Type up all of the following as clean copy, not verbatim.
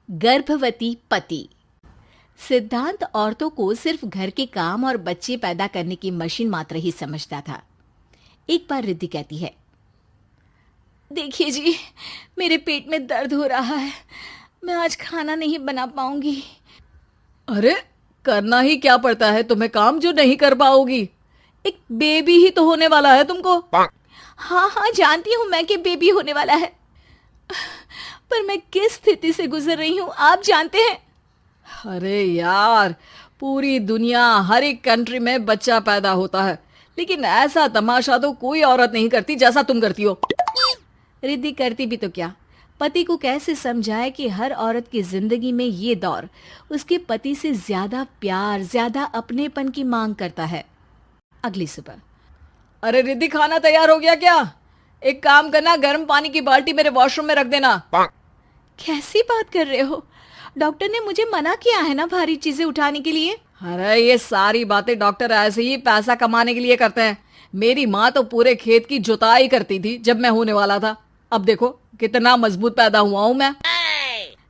गर्भवती पति। सिद्धांत औरतों को सिर्फ घर के काम और बच्चे पैदा करने की मशीन मात्र ही समझता था। एक बार रिद्धि कहती है, देखिए जी, मेरे पेट में दर्द हो रहा है, मैं आज खाना नहीं बना पाऊंगी। अरे करना ही क्या पड़ता है तुम्हें काम जो नहीं कर पाओगी? एक बेबी ही तो होने वाला है तुमको। हाँ हाँ, जानती हूँ मैं कि बेबी होने वाला है, पर मैं किस स्थिति से गुजर रही हूँ आप जानते हैं। अरे यार, पूरी दुनिया हर एक कंट्री में बच्चा पैदा होता है, लेकिन ऐसा तमाशा तो कोई औरत नहीं करती जैसा तुम करती हो। रिद्धि करती भी तो क्या, पति को कैसे समझाए कि हर औरत की जिंदगी में ये दौर उसके पति से ज्यादा प्यार, ज्यादा अपनेपन की मांग करता है। अगली सुबह, अरे रिद्धि, खाना तैयार हो गया क्या? एक काम करना, गर्म पानी की बाल्टी मेरे वॉशरूम में रख देना। कैसी बात कर रहे हो? डॉक्टर ने मुझे मना किया है ना भारी चीजें उठाने के लिए। अरे ये सारी बातें डॉक्टर ऐसे ही पैसा कमाने के लिए करते हैं। मेरी माँ तो पूरे खेत की जुताई करती थी जब मैं होने वाला था। अब देखो कितना मजबूत पैदा हुआ हूँ मैं।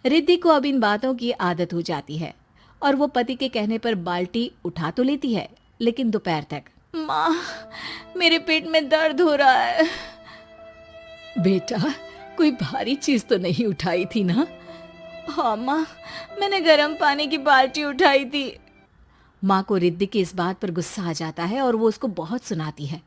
रिद्धि को अब इन बातों की आदत हो जाती है और वो पति के कहने पर बाल्टी उठा तो लेती है, लेकिन दोपहर तक। माँ, मेरे पेट में दर्द हो रहा है। बेटा, कोई भारी चीज तो नहीं उठाई थी ना? हाँ माँ, मैंने गर्म पानी की बाल्टी उठाई थी। माँ को रिद्धि की इस बात पर गुस्सा आ जाता है और वो उसको बहुत सुनाती है।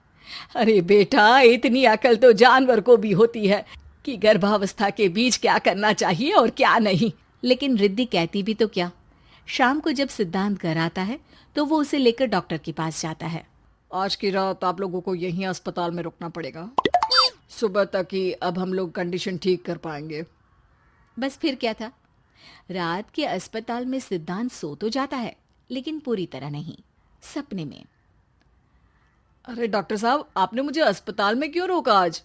अरे बेटा, इतनी अकल तो जानवर को भी होती है कि गर्भावस्था के बीच क्या करना चाहिए और क्या नहीं। लेकिन रिद्धि कहती भी तो क्या। शाम को जब सिद्धांत घर आता है तो वो उसे लेकर डॉक्टर के पास जाता है। आज की रात आप लोगों को यहीं अस्पताल में रुकना पड़ेगा, सुबह तक ही अब हम लोग कंडीशन ठीक कर पाएंगे। बस फिर क्या था, रात के अस्पताल में सिद्धांत सो तो जाता है, लेकिन पूरी तरह नहीं, सपने में। अरे डॉक्टर साहब, आपने मुझे अस्पताल में क्यों रोका आज?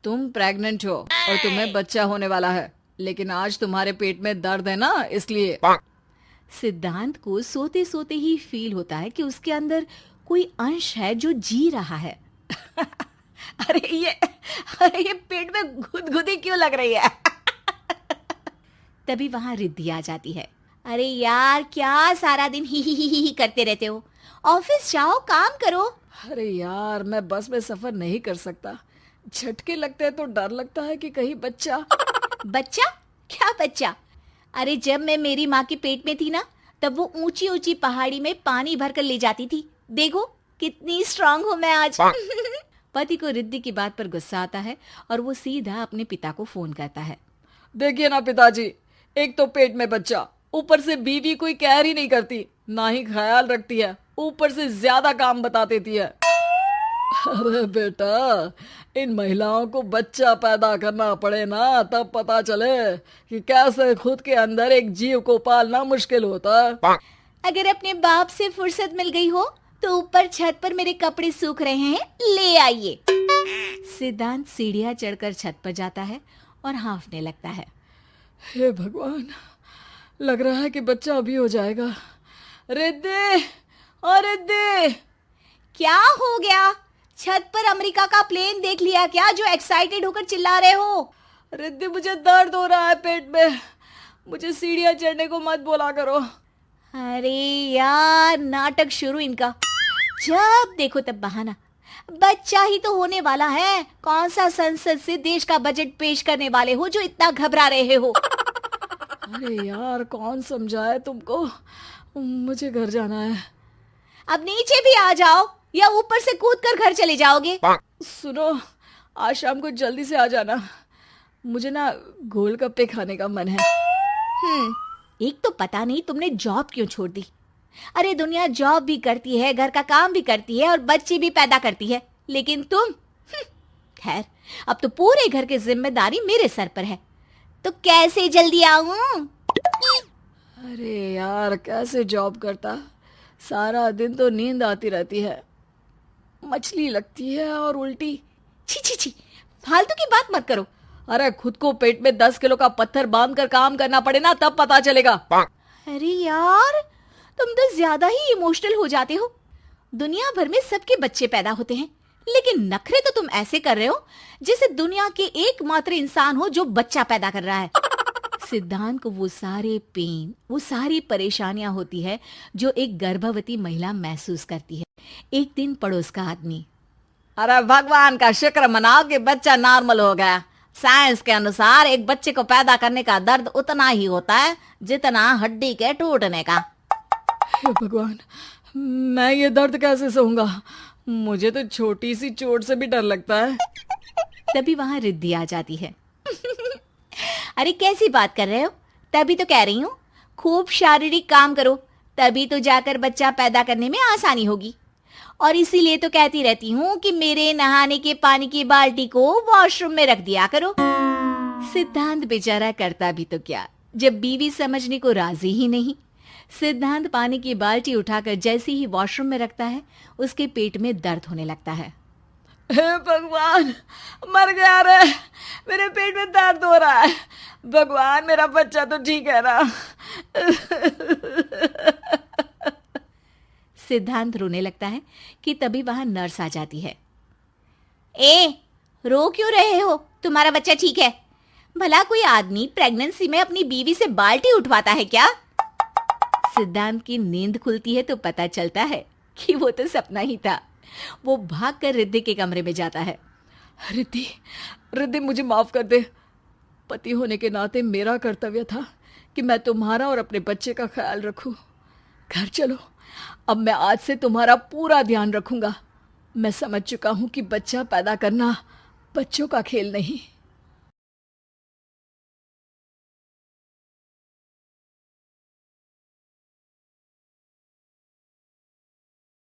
तुम प्रेग्नेंट हो और तुम्हें बच्चा होने वाला है, लेकिन आज तुम्हारे पेट में दर्द है ना, इसलिए। सिद्धांत को सोते सोते ही फील होता है कि उसके अंदर कोई अंश है जो जी रहा है। अरे ये पेट में गुदगुदी क्यों लग रही है? तभी वहां रिद्धि आ जाती है। अरे यार, क्या सारा दिन ही करते रहते हो? ऑफिस जाओ, काम करो। अरे यार, मैं बस में सफर नहीं कर सकता। झटके लगते हैं तो डर लगता है कि कहीं बच्चा। बच्चा? क्या बच्चा? अरे जब मैं मेरी माँ के पेट में थी ना, तब वो ऊंची ऊंची पहाड़ी में पानी भरकर ले जाती थी। देखो कितनी स्ट्रांग हूँ मैं आज। पति को रिद्धि की बात पर गुस्सा आता है और वो सीधा अपने पिता को फोन करता है। देखिए ना पिताजी, एक तो पेट में बच्चा, ऊपर से बीवी कोई केयर ही नहीं करती, ना ही ख्याल रखती है, ऊपर से ज्यादा काम बता देती है। अरे बेटा, इन महिलाओं को बच्चा पैदा करना पड़े ना, तब पता चले कि कैसे खुद के अंदर एक जीव को पालना मुश्किल होता है। अगर अपने बाप से फुर्सत मिल गई हो तो ऊपर छत पर मेरे कपड़े सूख रहे हैं, ले आइए। सिद्धांत सीढ़ियां चढ़कर छत पर जाता है और हांफने लगता है। हे भगवान, लग रहा है कि बच्चा अभी हो जाएगा। रिद्धि, ओ रिद्धि! क्या हो गया? छत पर अमेरिका का प्लेन देख लिया क्या जो एक्साइटेड होकर चिल्ला रहे हो? रिद्धि, मुझे दर्द हो रहा है पेट में, मुझे सीढ़ियां चढ़ने को मत बोला करो। अरे यार, नाटक शुरू इनका। जब देखो तब बहाना। बच्चा ही तो होने वाला है, कौन सा संसद से देश का बजट पेश करने वाले हो जो इतना घबरा रहे हो? अरे यार, कौन समझाए तुमको, मुझे घर जाना है। अब नीचे भी आ जाओ या ऊपर से कूदकर घर चले जाओगे? सुनो, आज शाम को जल्दी से आ जाना, मुझे ना गोलगप्पे खाने का मन है। एक तो पता नहीं तुमने जॉब क्यों छोड़ दी। अरे दुनिया जॉब भी करती है, घर का काम भी करती है और बच्चे भी पैदा करती है, लेकिन तुम खैर, अब तो पूरे घर की जिम्मेदारी मेरे सर पर है, तो कैसे जल्दी आऊं? अरे यार, कैसे जॉब करता, सारा दिन तो नींद आती रहती है, मछली लगती है और उल्टी। छी छी छी, फालतू की बात मत करो। अरे खुद को पेट में 10 किलो का पत्थर बांध कर काम करना पड़े ना, तब पता चलेगा। अरे यार, तुम तो ज्यादा ही इमोशनल हो जाते हो। दुनिया भर में सबके बच्चे पैदा होते हैं, लेकिन नखरे तो तुम ऐसे कर रहे हो जैसे दुनिया के एकमात्र इंसान हो जो बच्चा पैदा कर रहा है। सिद्धांत को वो सारे पेन, वो सारी परेशानियां होती है जो एक गर्भवती महिला महसूस करती है। एक दिन पड़ोस का आदमी, अरे भगवान का शुक्र मनाओ कि बच्चा नॉर्मल हो गया। साइंस के अनुसार एक बच्चे को पैदा करने का दर्द उतना ही होता है जितना हड्डी के टूटने का। हे भगवान, मैं ये दर्द कैसे सहूंगा? मुझे तो छोटी सी चोट से भी डर लगता है। तभी वहां रिद्धि आ जाती है। अरे कैसी बात कर रहे हो? तभी तो कह रही हूँ, खूब शारीरिक काम करो, तभी तो जाकर बच्चा पैदा करने में आसानी होगी। और इसीलिए तो कहती रहती हूँ कि मेरे नहाने के पानी की बाल्टी को वॉशरूम में रख दिया करो। सिद्धांत बेचारा करता भी तो क्या, जब बीवी समझने को राजी ही नहीं। सिद्धांत पानी की बाल्टी उठाकर जैसे ही वॉशरूम में रखता है, उसके पेट में दर्द होने लगता है। हे भगवान, मर गया रे, मेरे पेट में दर्द हो रहा है। भगवान, मेरा बच्चा तो ठीक है ना? सिद्धांत रोने लगता है कि तभी वहां नर्स आ जाती है। ए, रो क्यों रहे हो? तुम्हारा बच्चा ठीक है। भला कोई आदमी प्रेगनेंसी में अपनी बीवी से बाल्टी उठवाता है क्या? सिद्धांत की नींद खुलती है तो पता चलता है कि वो तो सपना ही था। वो भागकर रिद्धि के कमरे में जाता है। रिद्धि, रिद्धि, मुझे माफ कर दे। पति होने के नाते मेरा कर्तव्य था कि मैं तुम्हारा और अपने बच्चे का ख्याल रखूं। घर चलो, अब मैं आज से तुम्हारा पूरा ध्यान रखूंगा। मैं समझ चुका हूं कि बच्चा पैदा करना बच्चों का खेल नहीं।